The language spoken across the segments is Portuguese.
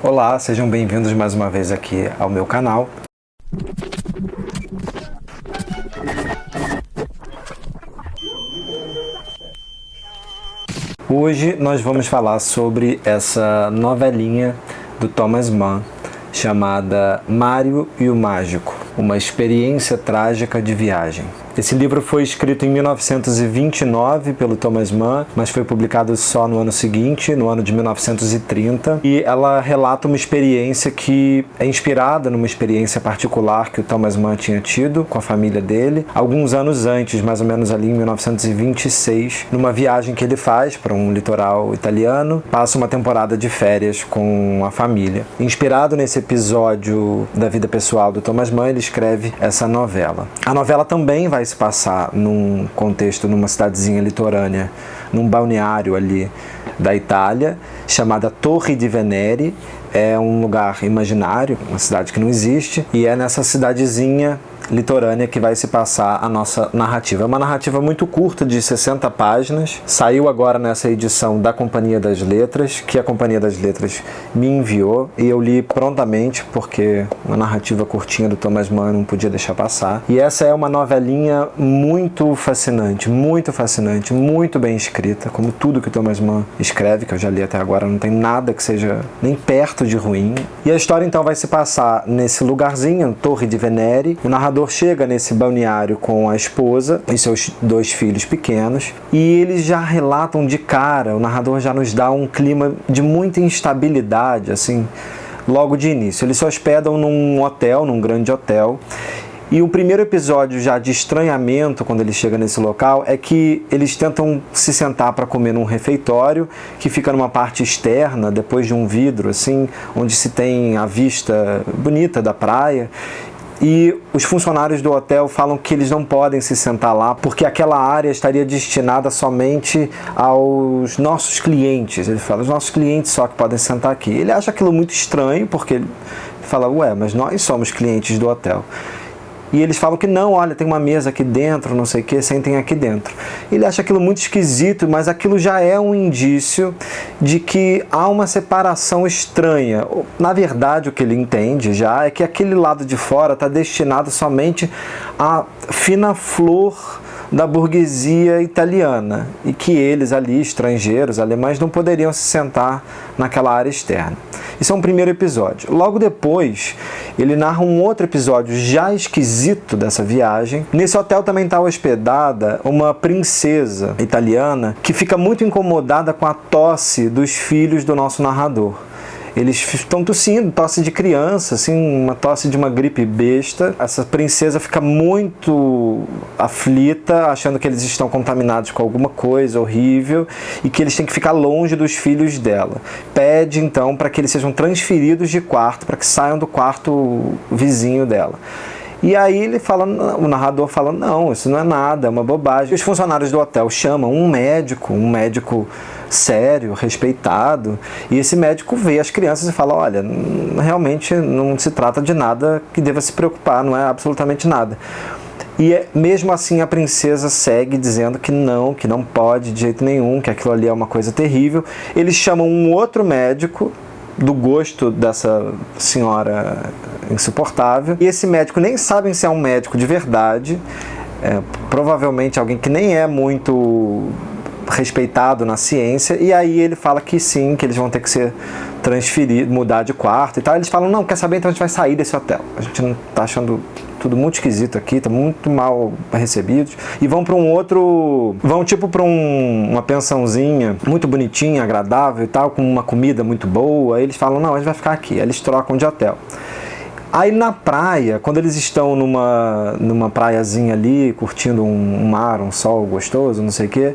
Olá, sejam bem-vindos mais uma vez aqui ao meu canal. Hoje nós vamos falar sobre essa novelinha do Thomas Mann chamada Mário e o Mágico, uma experiência trágica de viagem. Esse livro foi escrito em 1929 pelo Thomas Mann, mas foi publicado só no ano seguinte, no ano de 1930, e ela relata uma experiência que é inspirada numa experiência particular que o Thomas Mann tinha tido com a família dele, alguns anos antes, mais ou menos ali em 1926, numa viagem que ele faz para um litoral italiano, passa uma temporada de férias com a família. Inspirado nesse episódio da vida pessoal do Thomas Mann, ele escreve essa novela. A novela também vai se passar num contexto, numa cidadezinha litorânea, num balneário ali da Itália, chamada Torre di Venere. É um lugar imaginário, uma cidade que não existe, e é nessa cidadezinha litorânea que vai se passar a nossa narrativa. É uma narrativa muito curta, de 60 páginas. Saiu agora nessa edição da Companhia das Letras, que a Companhia das Letras me enviou, e eu li prontamente, porque uma narrativa curtinha do Thomas Mann não podia deixar passar. E essa é uma novelinha muito fascinante, muito bem escrita, como tudo que o Thomas Mann escreve, que eu já li até agora, não tem nada que seja nem perto de ruim. E a história então vai se passar nesse lugarzinho, Torre di Venere. O narrador chega nesse balneário com a esposa e seus 2 filhos pequenos, e eles já relatam de cara, o narrador já nos dá um clima de muita instabilidade, assim, logo de início. Eles se hospedam num hotel, num grande hotel, e o primeiro episódio já de estranhamento, quando ele chega nesse local, é que eles tentam se sentar para comer num refeitório que fica numa parte externa, depois de um vidro, assim, onde se tem a vista bonita da praia. E os funcionários do hotel falam que eles não podem se sentar lá porque aquela área estaria destinada somente aos nossos clientes. Ele fala, os nossos clientes só que podem sentar aqui. Ele acha aquilo muito estranho porque ele fala, ué, mas nós somos clientes do hotel. E eles falam que não, olha, tem uma mesa aqui dentro, não sei o que, sentem aqui dentro. Ele acha aquilo muito esquisito, mas aquilo já é um indício de que há uma separação estranha. Na verdade, o que ele entende já é que aquele lado de fora está destinado somente à fina flor da burguesia italiana, e que eles ali, estrangeiros, alemães, não poderiam se sentar naquela área externa. Isso é um primeiro episódio. Logo depois, ele narra um outro episódio já esquisito dessa viagem. Nesse hotel também está hospedada uma princesa italiana que fica muito incomodada com a tosse dos filhos do nosso narrador. Eles estão tossindo, tosse de criança, assim, uma tosse de uma gripe besta. Essa princesa fica muito aflita, achando que eles estão contaminados com alguma coisa horrível e que eles têm que ficar longe dos filhos dela. Pede, então, para que eles sejam transferidos de quarto, para que saiam do quarto vizinho dela. E aí ele fala, o narrador fala, não, isso não é nada, é uma bobagem. Os funcionários do hotel chamam um médico sério, respeitado, e esse médico vê as crianças e fala, olha, realmente não se trata de nada que deva se preocupar, não é absolutamente nada. E mesmo assim a princesa segue dizendo que não pode de jeito nenhum, que aquilo ali é uma coisa terrível. Eles chamam um outro médico, do gosto dessa senhora insuportável, e esse médico nem sabem se é um médico de verdade, provavelmente alguém que nem é muito respeitado na ciência, e aí ele fala que sim, que eles vão ter que ser transferidos, mudar de quarto e tal. Eles falam, não, quer saber, então a gente vai sair desse hotel, a gente não tá achando tudo muito esquisito aqui, tá muito mal recebidos, e vão para um outro, vão tipo para uma pensãozinha muito bonitinha, agradável e tal, com uma comida muito boa. Aí eles falam, não, a gente vai ficar aqui. Aí eles trocam de hotel. Aí na praia, quando eles estão numa praiazinha ali, curtindo um mar, um sol gostoso, não sei o quê,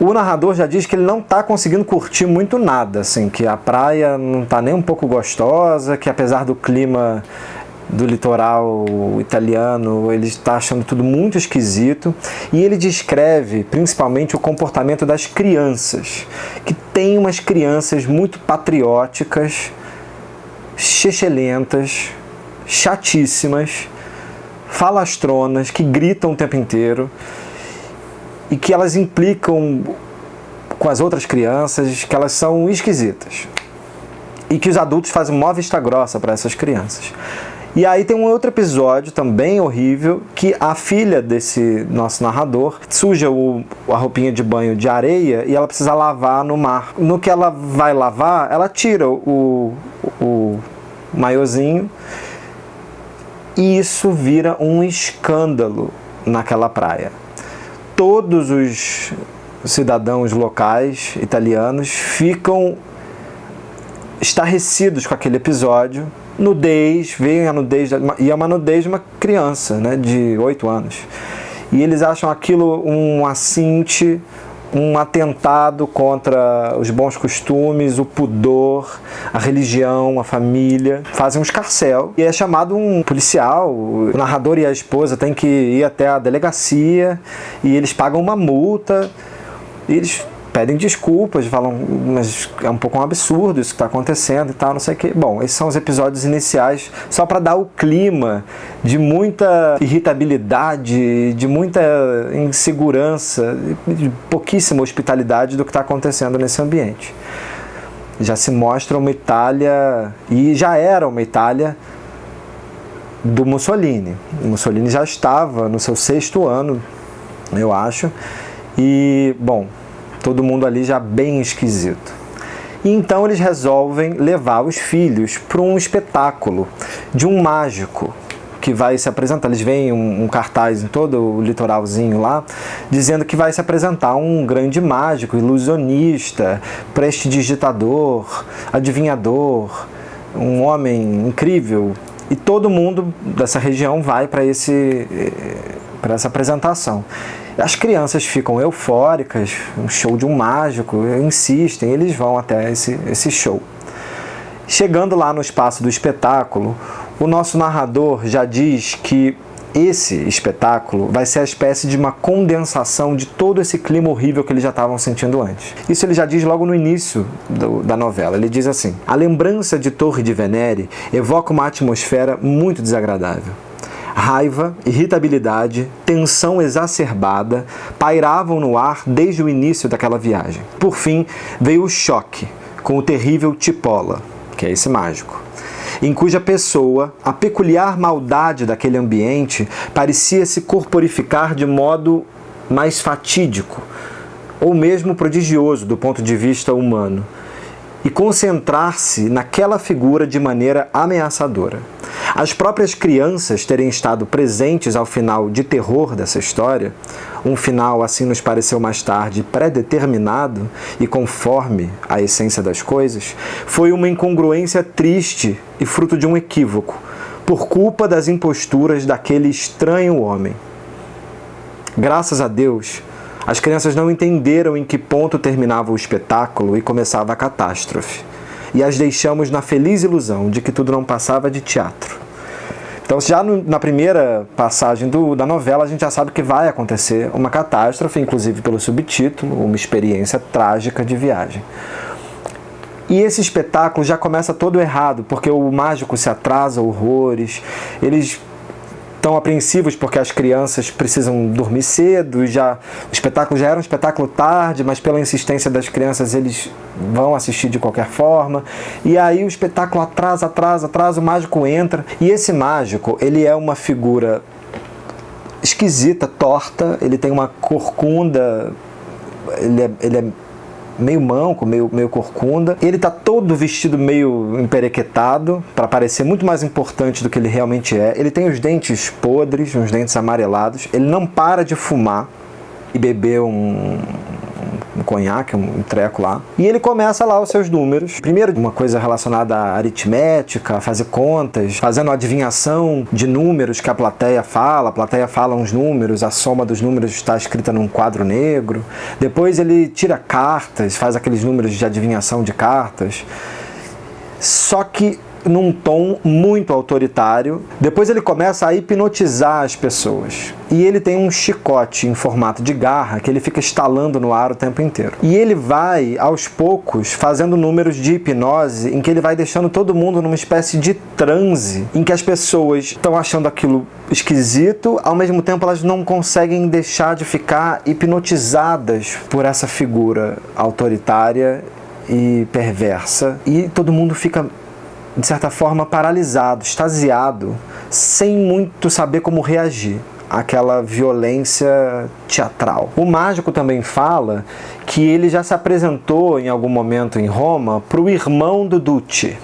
o narrador já diz que ele não está conseguindo curtir muito nada, assim, que a praia não está nem um pouco gostosa, que apesar do clima do litoral italiano, ele está achando tudo muito esquisito, e ele descreve principalmente o comportamento das crianças, que tem umas crianças muito patrióticas, chechelentas, chatíssimas, falastronas, que gritam o tempo inteiro, e que elas implicam com as outras crianças, que elas são esquisitas. e que os adultos fazem mó vista grossa para essas crianças. E aí tem um outro episódio também horrível, que a filha desse nosso narrador suja a roupinha de banho de areia e ela precisa lavar no mar. No que ela vai lavar, ela tira o maiozinho e isso vira um escândalo naquela praia. Todos os cidadãos locais italianos ficam estarrecidos com aquele episódio. Nudez, veem a nudez, e é uma nudez de uma criança, né, de 8 anos. E eles acham aquilo um assinte, um atentado contra os bons costumes, o pudor, a religião, a família. Fazem um escarcéu e é chamado um policial. O narrador e a esposa têm que ir até a delegacia e eles pagam uma multa. E eles pedem desculpas, falam, mas é um pouco um absurdo isso que está acontecendo e tal, não sei o que. Bom, esses são os episódios iniciais, só para dar o clima de muita irritabilidade, de muita insegurança, de pouquíssima hospitalidade do que está acontecendo nesse ambiente. Já se mostra uma Itália, e já era uma Itália do Mussolini. O Mussolini já estava no seu 6º ano, eu acho, e, bom, todo mundo ali já bem esquisito. E então eles resolvem levar os filhos para um espetáculo de um mágico que vai se apresentar. Eles veem um cartaz em todo o litoralzinho lá, dizendo que vai se apresentar um grande mágico, ilusionista, prestidigitador, adivinhador, um homem incrível. E todo mundo dessa região vai para essa apresentação. As crianças ficam eufóricas, um show de um mágico, insistem, eles vão até esse show. Chegando lá no espaço do espetáculo, o nosso narrador já diz que esse espetáculo vai ser a espécie de uma condensação de todo esse clima horrível que eles já estavam sentindo antes. Isso ele já diz logo no início da novela. Ele diz assim: a lembrança de Torre de Venere evoca uma atmosfera muito desagradável. Raiva, irritabilidade, tensão exacerbada pairavam no ar desde o início daquela viagem. Por fim, veio o choque com o terrível Tipola, que é esse mágico, em cuja pessoa a peculiar maldade daquele ambiente parecia se corporificar de modo mais fatídico, ou mesmo prodigioso do ponto de vista humano, e concentrar-se naquela figura de maneira ameaçadora. As próprias crianças terem estado presentes ao final de terror dessa história, um final, assim nos pareceu mais tarde, pré-determinado e conforme a essência das coisas, foi uma incongruência triste e fruto de um equívoco, por culpa das imposturas daquele estranho homem. Graças a Deus, as crianças não entenderam em que ponto terminava o espetáculo e começava a catástrofe, e as deixamos na feliz ilusão de que tudo não passava de teatro. Então, já na primeira passagem da novela, a gente já sabe que vai acontecer uma catástrofe, inclusive pelo subtítulo, uma experiência trágica de viagem. E esse espetáculo já começa todo errado, porque o mágico se atrasa horrores, eles estão apreensivos porque as crianças precisam dormir cedo, o espetáculo já era um espetáculo tarde, mas pela insistência das crianças eles vão assistir de qualquer forma, e aí o espetáculo atrasa, o mágico entra, e esse mágico, ele é uma figura esquisita, torta, ele tem uma corcunda, ele é meio manco, meio corcunda. Ele tá todo vestido meio emperequetado, para parecer muito mais importante do que ele realmente é. Ele tem os dentes podres, uns dentes amarelados. Ele não para de fumar e beber um conhaque, um treco lá. E ele começa lá os seus números. Primeiro, uma coisa relacionada à aritmética, a fazer contas, fazendo adivinhação de números que a plateia fala. A plateia fala uns números, a soma dos números está escrita num quadro negro. Depois ele tira cartas, faz aqueles números de adivinhação de cartas. Só que num tom muito autoritário. Depois ele começa a hipnotizar as pessoas. E ele tem um chicote em formato de garra que ele fica estalando no ar o tempo inteiro. E ele vai, aos poucos, fazendo números de hipnose em que ele vai deixando todo mundo numa espécie de transe, em que as pessoas estão achando aquilo esquisito, ao mesmo tempo elas não conseguem deixar de ficar hipnotizadas por essa figura autoritária e perversa, e todo mundo fica, de certa forma, paralisado, extasiado, sem muito saber como reagir àquela violência teatral. O mágico também fala que ele já se apresentou em algum momento em Roma para o irmão do Duce,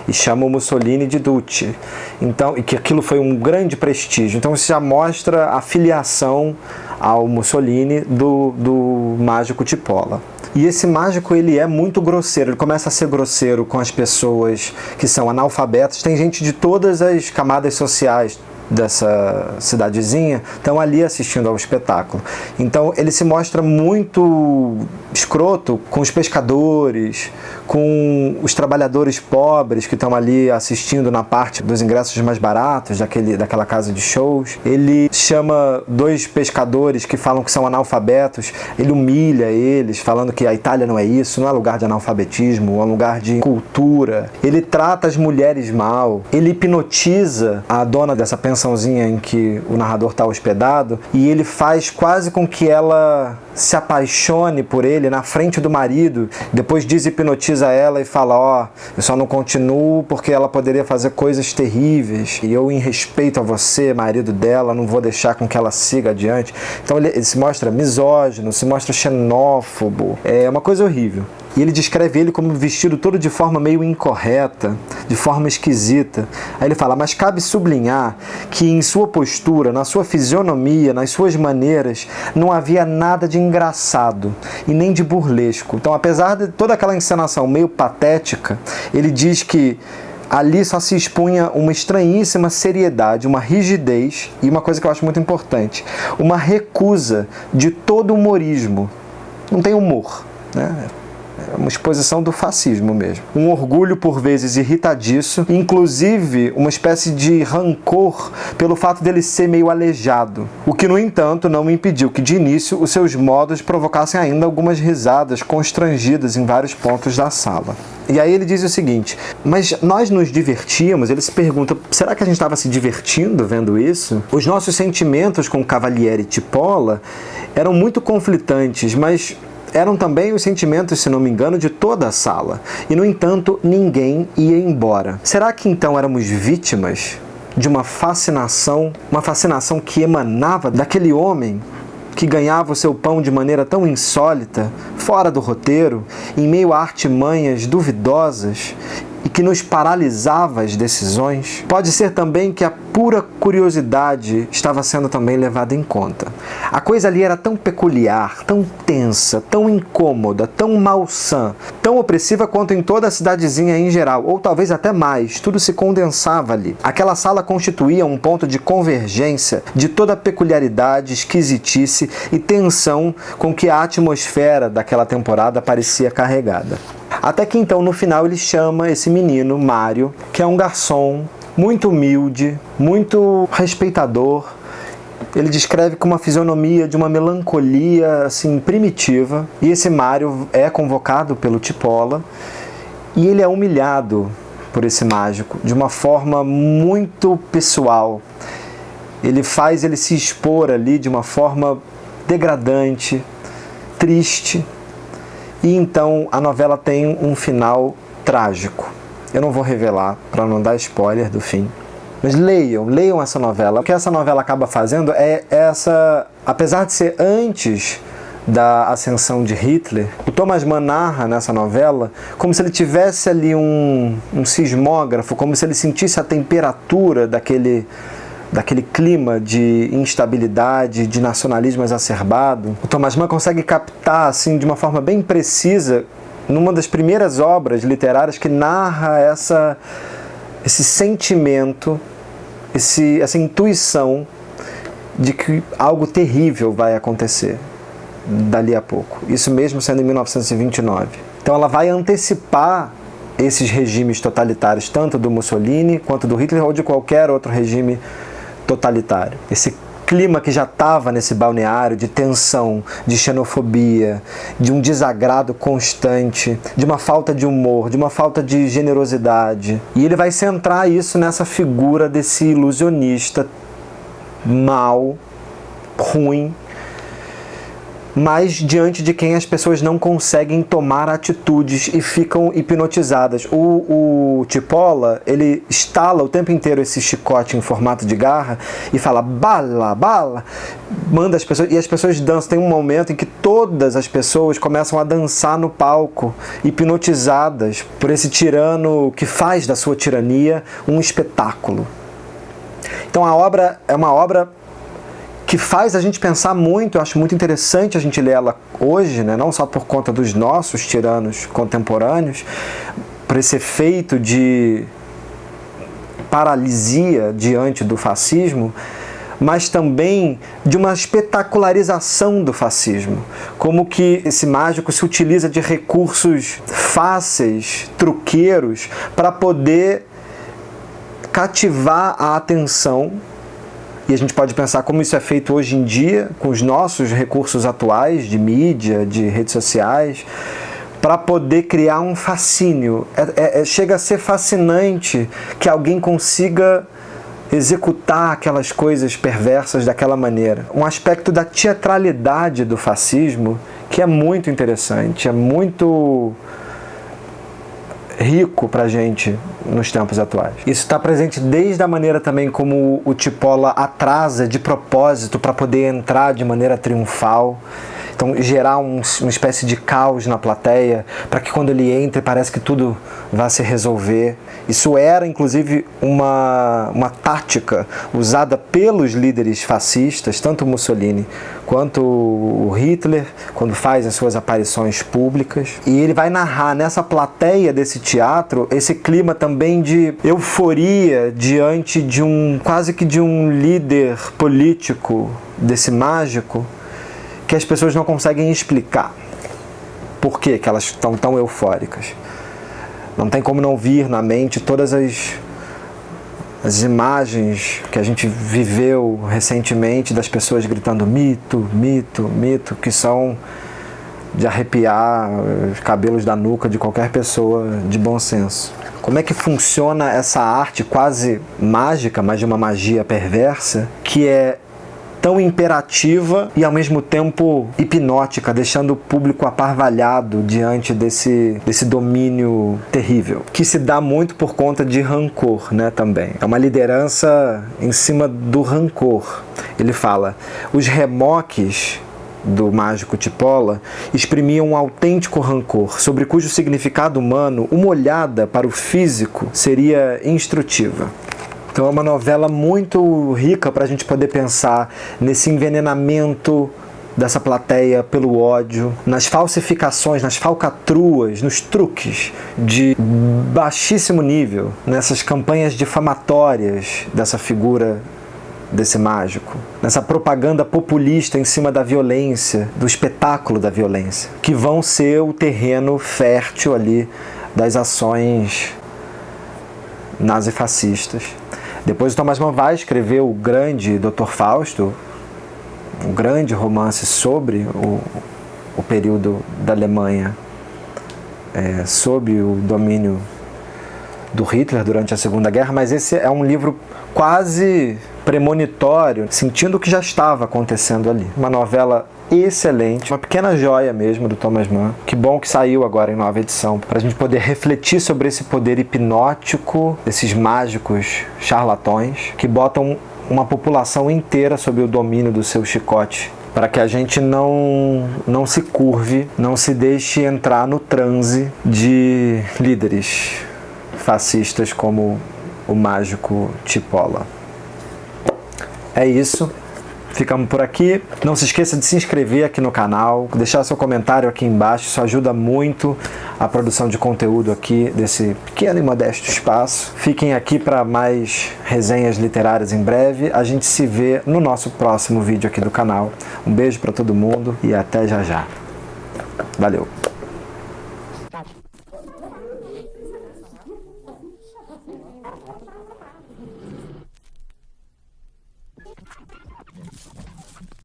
e chama o Mussolini de Duce. Então, e que aquilo foi um grande prestígio. Então isso já mostra a filiação ao Mussolini do mágico Tipola. E esse mágico, ele é muito grosseiro, ele começa a ser grosseiro com as pessoas que são analfabetas. Tem gente de todas as camadas sociais dessa cidadezinha estão ali assistindo ao espetáculo. Então ele se mostra muito escroto com os pescadores, com os trabalhadores pobres que estão ali assistindo na parte dos ingressos mais baratos daquela casa de shows. Ele chama 2 pescadores que falam que são analfabetos, ele humilha eles, falando que a Itália não é isso, não é lugar de analfabetismo, é um lugar de cultura. Ele trata as mulheres mal, ele hipnotiza a dona dessa pensãozinha em que o narrador está hospedado, e ele faz quase com que ela se apaixone por ele na frente do marido, depois deshipnotiza ela e fala: ó, eu só não continuo porque ela poderia fazer coisas terríveis, e eu, em respeito a você, marido dela, não vou deixar com que ela siga adiante. Então ele se mostra misógino, se mostra xenófobo, é uma coisa horrível. E ele descreve ele como vestido todo de forma meio incorreta, de forma esquisita. Aí ele fala: mas cabe sublinhar que em sua postura, na sua fisionomia, nas suas maneiras, não havia nada de engraçado e nem de burlesco. Então, apesar de toda aquela encenação meio patética, ele diz que ali só se expunha uma estranhíssima seriedade, uma rigidez e uma coisa que eu acho muito importante, uma recusa de todo humorismo. Não tem humor, né? É uma exposição do fascismo mesmo. Um orgulho por vezes irritadiço, inclusive uma espécie de rancor pelo fato dele ser meio aleijado. O que, no entanto, não impediu que de início os seus modos provocassem ainda algumas risadas constrangidas em vários pontos da sala. E aí ele diz o seguinte: mas nós nos divertíamos? Ele se pergunta, será que a gente estava se divertindo vendo isso? Os nossos sentimentos com o Cavaliere Tipola eram muito conflitantes, mas eram também os sentimentos, se não me engano, de toda a sala. E, no entanto, ninguém ia embora. Será que então éramos vítimas de uma fascinação que emanava daquele homem que ganhava o seu pão de maneira tão insólita, fora do roteiro, em meio a artimanhas duvidosas, e que nos paralisava as decisões? Pode ser também que a pura curiosidade estava sendo também levada em conta. A coisa ali era tão peculiar, tão tensa, tão incômoda, tão malsã, tão opressiva quanto em toda a cidadezinha em geral, ou talvez até mais. Tudo se condensava ali. Aquela sala constituía um ponto de convergência de toda a peculiaridade, esquisitice e tensão com que a atmosfera daquela temporada parecia carregada. Até que então, no final, ele chama esse menino, Mário, que é um garçom muito humilde, muito respeitador. Ele descreve com uma fisionomia de uma melancolia assim primitiva. E esse Mário é convocado pelo Tipola e ele é humilhado por esse mágico de uma forma muito pessoal. Ele faz ele se expor ali de uma forma degradante, triste. E então a novela tem um final trágico. Eu não vou revelar para não dar spoiler do fim. Mas leiam essa novela. O que essa novela acaba fazendo é essa, apesar de ser antes da ascensão de Hitler, o Thomas Mann narra nessa novela como se ele tivesse ali um sismógrafo, como se ele sentisse a temperatura daquele clima de instabilidade, de nacionalismo exacerbado. O Thomas Mann consegue captar assim, de uma forma bem precisa, numa das primeiras obras literárias que narra esse sentimento, essa intuição de que algo terrível vai acontecer dali a pouco. Isso mesmo sendo em 1929. Então ela vai antecipar esses regimes totalitários, tanto do Mussolini quanto do Hitler ou de qualquer outro regime totalitário. Esse clima que já estava nesse balneário de tensão, de xenofobia, de um desagrado constante, de uma falta de humor, de uma falta de generosidade. E ele vai centrar isso nessa figura desse ilusionista mau, ruim, mas diante de quem as pessoas não conseguem tomar atitudes e ficam hipnotizadas. O Tipola, ele estala o tempo inteiro esse chicote em formato de garra e fala bala, bala, manda as pessoas, e as pessoas dançam. Tem um momento em que todas as pessoas começam a dançar no palco, hipnotizadas por esse tirano que faz da sua tirania um espetáculo. Então a obra é uma obra que faz a gente pensar muito. Eu acho muito interessante a gente ler ela hoje, né? Não só por conta dos nossos tiranos contemporâneos, por esse efeito de paralisia diante do fascismo, mas também de uma espetacularização do fascismo. Como que esse mágico se utiliza de recursos fáceis, truqueiros, para poder cativar a atenção. E a gente pode pensar como isso é feito hoje em dia, com os nossos recursos atuais de mídia, de redes sociais, para poder criar um fascínio. Chega a ser fascinante que alguém consiga executar aquelas coisas perversas daquela maneira. Um aspecto da teatralidade do fascismo que é muito interessante, é muito rico para a gente nos tempos atuais. Isso está presente desde a maneira também como o Tipola atrasa de propósito para poder entrar de maneira triunfal. Então, gerar uma espécie de caos na plateia, para que quando ele entre, parece que tudo vai se resolver. Isso era, inclusive, uma tática usada pelos líderes fascistas, tanto Mussolini quanto o Hitler, quando faz as suas aparições públicas. E ele vai narrar nessa plateia desse teatro esse clima também de euforia diante de quase que de um líder político, desse mágico, que as pessoas não conseguem explicar por que elas estão tão eufóricas. Não tem como não vir na mente todas as imagens que a gente viveu recentemente das pessoas gritando mito, mito, mito, que são de arrepiar os cabelos da nuca de qualquer pessoa de bom senso. Como é que funciona essa arte quase mágica, mas de uma magia perversa, que é tão imperativa e ao mesmo tempo hipnótica, deixando o público aparvalhado diante desse domínio terrível, que se dá muito por conta de rancor, né, também. É uma liderança em cima do rancor. Ele fala, os remoques do mágico Tipola exprimiam um autêntico rancor, sobre cujo significado humano uma olhada para o físico seria instrutiva. Então é uma novela muito rica para a gente poder pensar nesse envenenamento dessa plateia pelo ódio, nas falsificações, nas falcatruas, nos truques de baixíssimo nível, nessas campanhas difamatórias dessa figura, desse mágico, nessa propaganda populista em cima da violência, do espetáculo da violência, que vão ser o terreno fértil ali das ações nazifascistas. Depois o Thomas Mann vai escrever o grande Dr. Fausto, um grande romance sobre o período da Alemanha sob o domínio do Hitler durante a Segunda Guerra, mas esse é um livro quase premonitório, sentindo o que já estava acontecendo ali. Uma novela excelente, uma pequena joia mesmo do Thomas Mann. Que bom que saiu agora em nova edição, para a gente poder refletir sobre esse poder hipnótico desses mágicos charlatões que botam uma população inteira sob o domínio do seu chicote, para que a gente não se curve, não se deixe entrar no transe de líderes fascistas como o mágico Tipola. É isso. Ficamos por aqui. Não se esqueça de se inscrever aqui no canal, deixar seu comentário aqui embaixo, isso ajuda muito a produção de conteúdo aqui desse pequeno e modesto espaço. Fiquem aqui para mais resenhas literárias em breve. A gente se vê no nosso próximo vídeo aqui do canal. Um beijo para todo mundo e até já já. Valeu!